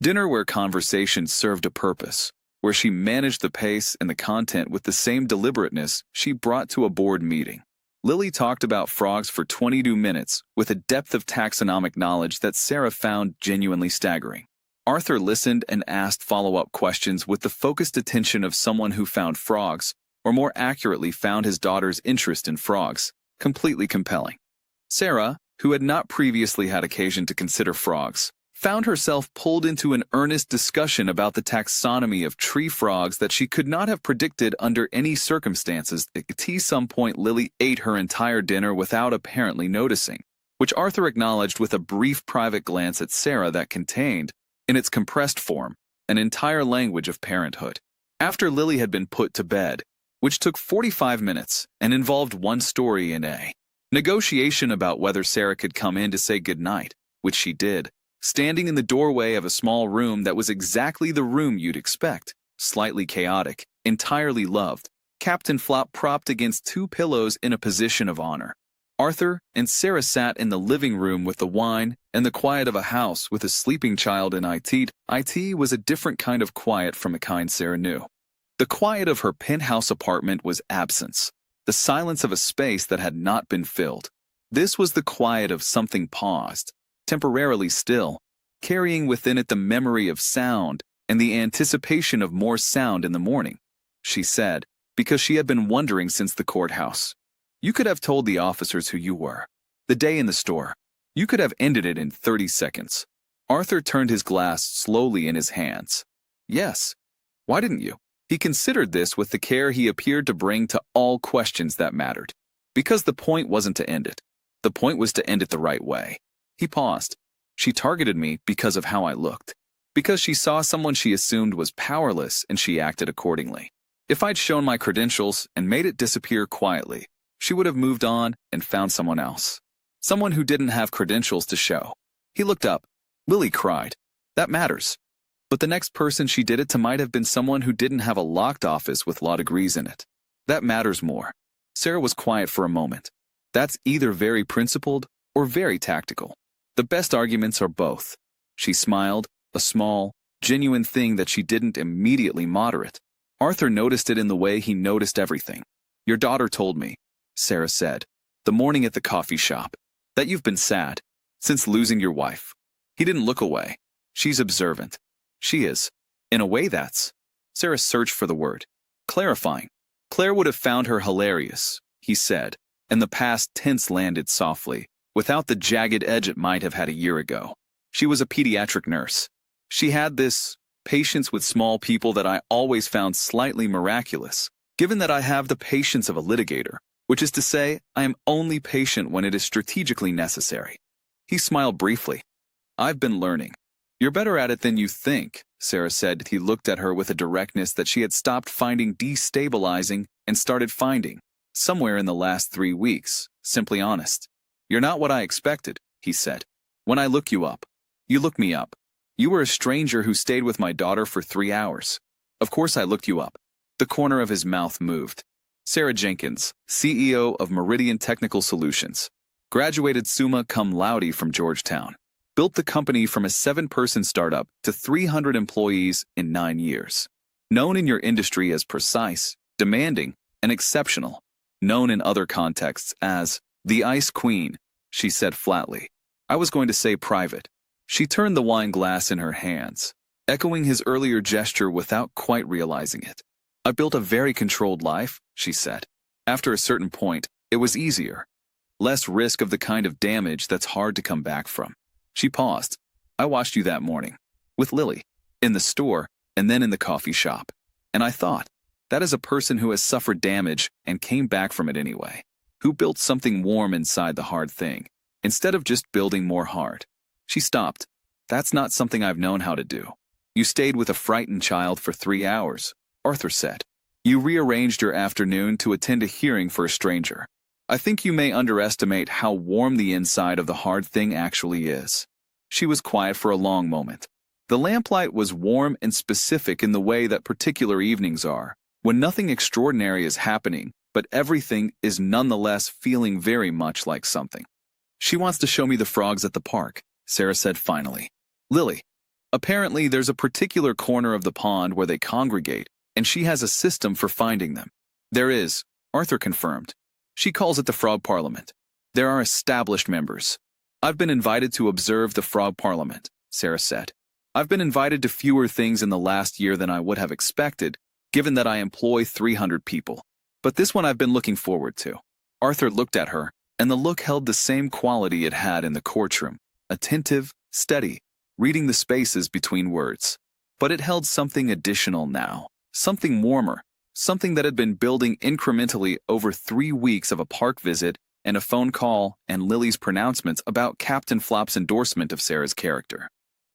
Dinner where conversation served a purpose, where she managed the pace and the content with the same deliberateness she brought to a board meeting. Lily talked about frogs for 22 minutes with a depth of taxonomic knowledge that Sarah found genuinely staggering. Arthur listened and asked follow-up questions with the focused attention of someone who found frogs, or more accurately found his daughter's interest in frogs, completely compelling. Sarah, who had not previously had occasion to consider frogs, found herself pulled into an earnest discussion about the taxonomy of tree frogs that she could not have predicted under any circumstances. At some point Lily ate her entire dinner without apparently noticing, which Arthur acknowledged with a brief private glance at Sarah that contained, in its compressed form, an entire language of parenthood. After Lily had been put to bed, which took 45 minutes and involved one story in a negotiation about whether Sarah could come in to say goodnight, which she did, standing in the doorway of a small room that was exactly the room you'd expect, slightly chaotic, entirely loved, Captain Flop propped against two pillows in a position of honor. Arthur and Sarah sat in the living room with the wine and the quiet of a house with a sleeping child in it. It was a different kind of quiet from a kind Sarah knew. The quiet of her penthouse apartment was absence, the silence of a space that had not been filled. This was the quiet of something paused, temporarily still, carrying within it the memory of sound and the anticipation of more sound in the morning, she said, because she had been wondering since the courthouse. "You could have told the officers who you were. The day in the store. You could have ended it in 30 seconds. Arthur turned his glass slowly in his hands. "Yes. Why didn't you?" He considered this with the care he appeared to bring to all questions that mattered. "Because the point wasn't to end it. The point was to end it the right way." He paused. "She targeted me because of how I looked. Because she saw someone she assumed was powerless and she acted accordingly. If I'd shown my credentials and made it disappear quietly, she would have moved on and found someone else. Someone who didn't have credentials to show." He looked up. Lily cried. "That matters. But the next person she did it to might have been someone who didn't have a locked office with law degrees in it. That matters more." Sarah was quiet for a moment. "That's either very principled or very tactical. The best arguments are both." She smiled, a small, genuine thing that she didn't immediately moderate. Arthur noticed it in the way he noticed everything. "Your daughter told me," Sarah said, "the morning at the coffee shop, that you've been sad, since losing your wife." He didn't look away. "She's observant." "She is. In a way that's—" Sarah searched for the word. "Clarifying." "Claire would have found her hilarious," he said, and the past tense landed softly, without the jagged edge it might have had a year ago. She was a pediatric nurse. She had this patience with small people that I always found slightly miraculous, given that I have the patience of a litigator, which is to say, I am only patient when it is strategically necessary. He smiled briefly. I've been learning. You're better at it than you think, Sarah said. He looked at her with a directness that she had stopped finding destabilizing and started finding, somewhere in the last 3 weeks, simply honest. You're not what I expected, he said. When I look you up, you look me up. You were a stranger who stayed with my daughter for 3 hours. Of course I looked you up. The corner of his mouth moved. Sarah Jenkins, CEO of Meridian Technical Solutions. Graduated summa cum laude from Georgetown. Built the company from a 7-person startup to 300 employees in 9 years. Known in your industry as precise, demanding, and exceptional. Known in other contexts as the Ice Queen, she said flatly. I was going to say private. She turned the wine glass in her hands, echoing his earlier gesture without quite realizing it. I built a very controlled life, she said. After a certain point, it was easier. Less risk of the kind of damage that's hard to come back from. She paused. I watched you that morning, with Lily, in the store, and then in the coffee shop. And I thought, that is a person who has suffered damage and came back from it anyway. Who built something warm inside the hard thing, instead of just building more hard. She stopped. That's not something I've known how to do. You stayed with a frightened child for 3 hours, Arthur said. You rearranged your afternoon to attend a hearing for a stranger. I think you may underestimate how warm the inside of the hard thing actually is. She was quiet for a long moment. The lamplight was warm and specific in the way that particular evenings are, when nothing extraordinary is happening, but everything is nonetheless feeling very much like something. She wants to show me the frogs at the park, Sarah said finally. Lily. Apparently there's a particular corner of the pond where they congregate, and she has a system for finding them. There is, Arthur confirmed. She calls it the Frog Parliament. There are established members. I've been invited to observe the Frog Parliament, Sarah said. I've been invited to fewer things in the last year than I would have expected, given that I employ 300 people. But this one I've been looking forward to. Arthur looked at her, and the look held the same quality it had in the courtroom. Attentive, steady, reading the spaces between words. But it held something additional now, something warmer, something that had been building incrementally over 3 weeks of a park visit and a phone call and Lily's pronouncements about Captain Flop's endorsement of Sarah's character.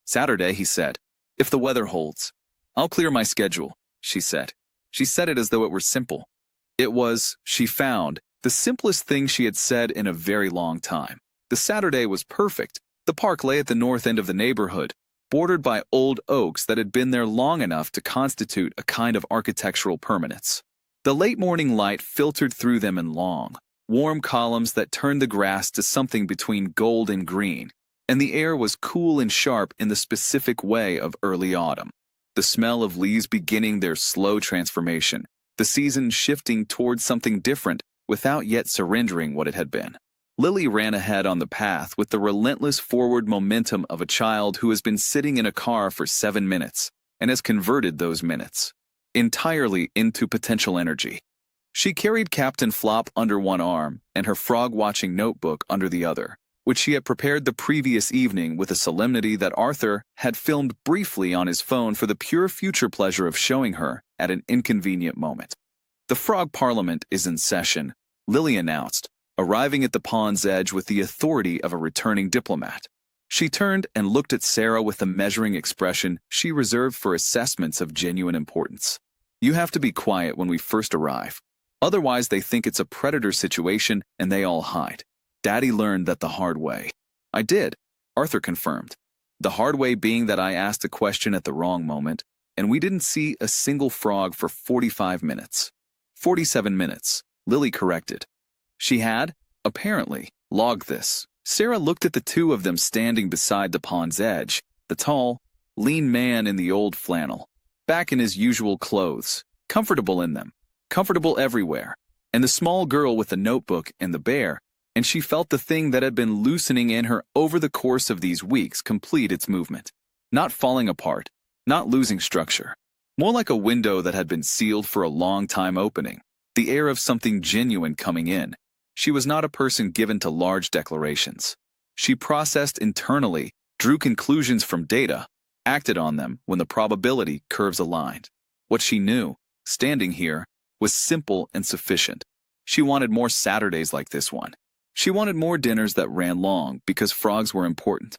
Saturday, he said, if the weather holds. I'll clear my schedule, she said. She said it as though it were simple. It was, she found, the simplest thing she had said in a very long time. The Saturday was perfect. The park lay at the north end of the neighborhood, bordered by old oaks that had been there long enough to constitute a kind of architectural permanence. The late morning light filtered through them in long, warm columns that turned the grass to something between gold and green, and the air was cool and sharp in the specific way of early autumn. The smell of leaves beginning their slow transformation, the season shifting towards something different without yet surrendering what it had been. Lily ran ahead on the path with the relentless forward momentum of a child who has been sitting in a car for 7 minutes and has converted those minutes entirely into potential energy. She carried Captain Flop under one arm and her frog-watching notebook under the other, which she had prepared the previous evening with a solemnity that Arthur had filmed briefly on his phone for the pure future pleasure of showing her at an inconvenient moment. The Frog Parliament is in session, Lily announced, arriving at the pond's edge with the authority of a returning diplomat. She turned and looked at Sarah with the measuring expression she reserved for assessments of genuine importance. You have to be quiet when we first arrive. Otherwise they think it's a predator situation and they all hide. Daddy learned that the hard way. I did, Arthur confirmed. The hard way being that I asked a question at the wrong moment, and we didn't see a single frog for 45 minutes. 47 minutes, Lily corrected. She had, apparently, logged this. Sarah looked at the two of them standing beside the pond's edge, the tall, lean man in the old flannel, back in his usual clothes, comfortable in them, comfortable everywhere, and the small girl with the notebook and the bear, and she felt the thing that had been loosening in her over the course of these weeks complete its movement. Not falling apart, not losing structure. More like a window that had been sealed for a long time opening, the air of something genuine coming in. She was not a person given to large declarations. She processed internally, drew conclusions from data, acted on them when the probability curves aligned. What she knew, standing here, was simple and sufficient. She wanted more Saturdays like this one. She wanted more dinners that ran long because frogs were important.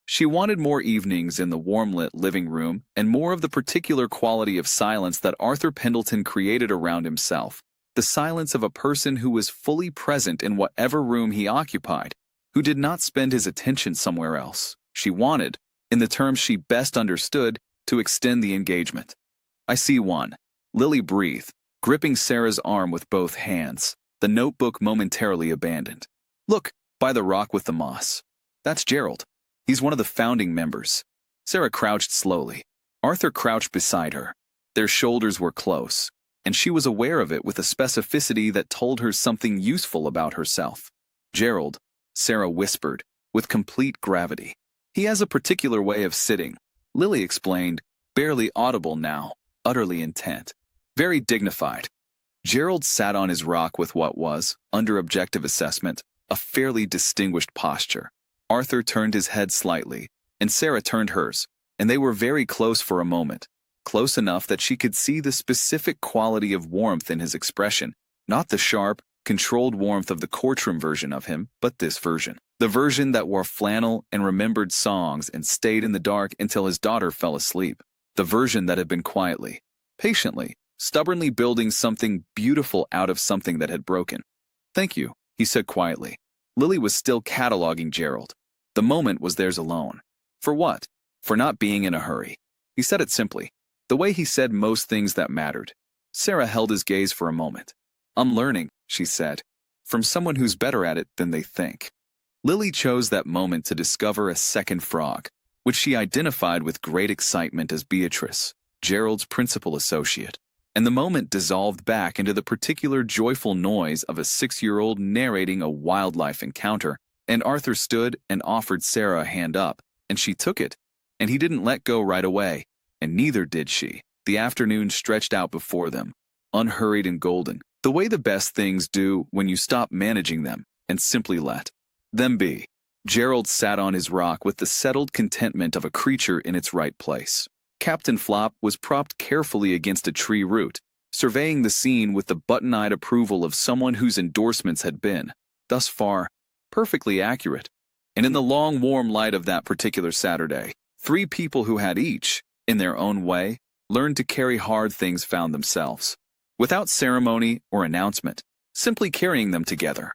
She wanted more evenings in the warm-lit living room and more of the particular quality of silence that Arthur Pendleton created around himself, the silence of a person who was fully present in whatever room he occupied, who did not spend his attention somewhere else. She wanted, in the terms she best understood, to extend the engagement. "I see one," Lily breathed, gripping Sarah's arm with both hands, the notebook momentarily abandoned. "Look, by the rock with the moss. That's Gerald. He's one of the founding members." Sarah crouched slowly. Arthur crouched beside her. Their shoulders were close, and she was aware of it with a specificity that told her something useful about herself. "Gerald," Sarah whispered, with complete gravity. "He has a particular way of sitting," Lily explained, barely audible now, utterly intent. "Very dignified." Gerald sat on his rock with what was, under objective assessment, a fairly distinguished posture. Arthur turned his head slightly, and Sarah turned hers, and they were very close for a moment, close enough that she could see the specific quality of warmth in his expression, not the sharp, controlled warmth of the courtroom version of him, but this version. The version that wore flannel and remembered songs and stayed in the dark until his daughter fell asleep. The version that had been quietly, patiently, stubbornly building something beautiful out of something that had broken. "Thank you," he said quietly. Lily was still cataloging Gerald. The moment was theirs alone. For what? For not being in a hurry. He said it simply, the way he said most things that mattered. Sarah held his gaze for a moment. "I'm learning," she said, "from someone who's better at it than they think." Lily chose that moment to discover a second frog, which she identified with great excitement as Beatrice, Gerald's principal associate. And the moment dissolved back into the particular joyful noise of a 6-year-old narrating a wildlife encounter, and Arthur stood and offered Sarah a hand up, and she took it, and he didn't let go right away, and neither did she. The afternoon stretched out before them, unhurried and golden, the way the best things do when you stop managing them and simply let them be. Gerald sat on his rock with the settled contentment of a creature in its right place. Captain Flop was propped carefully against a tree root, surveying the scene with the button-eyed approval of someone whose endorsements had been, thus far, perfectly accurate. And in the long warm light of that particular Saturday, 3 people who had each, in their own way, learned to carry hard things found themselves. Without ceremony or announcement, simply carrying them together.